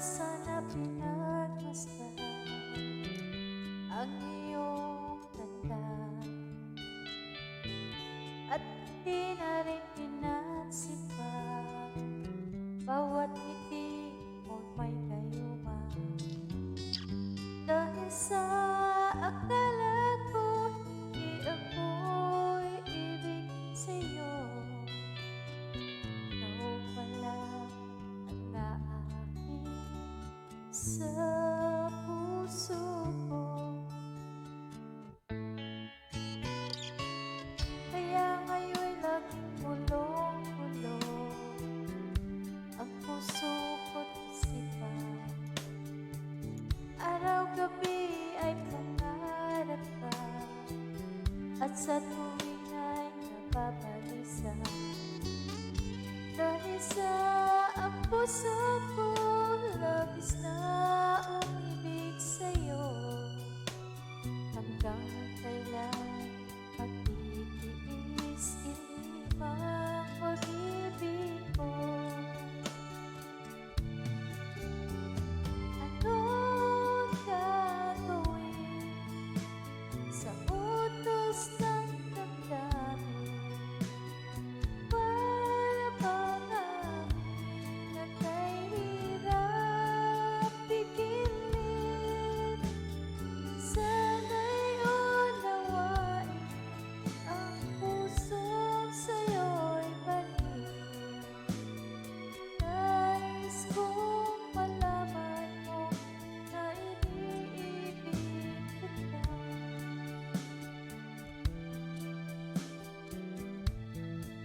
sana pinagmasdan ang iyong tanda at di na rin pinansin pa bawat ngiti mo'y may gayuma. Dahil sa akala ko di ako'y ibig sa'yo, ikaw pala ang naaking sa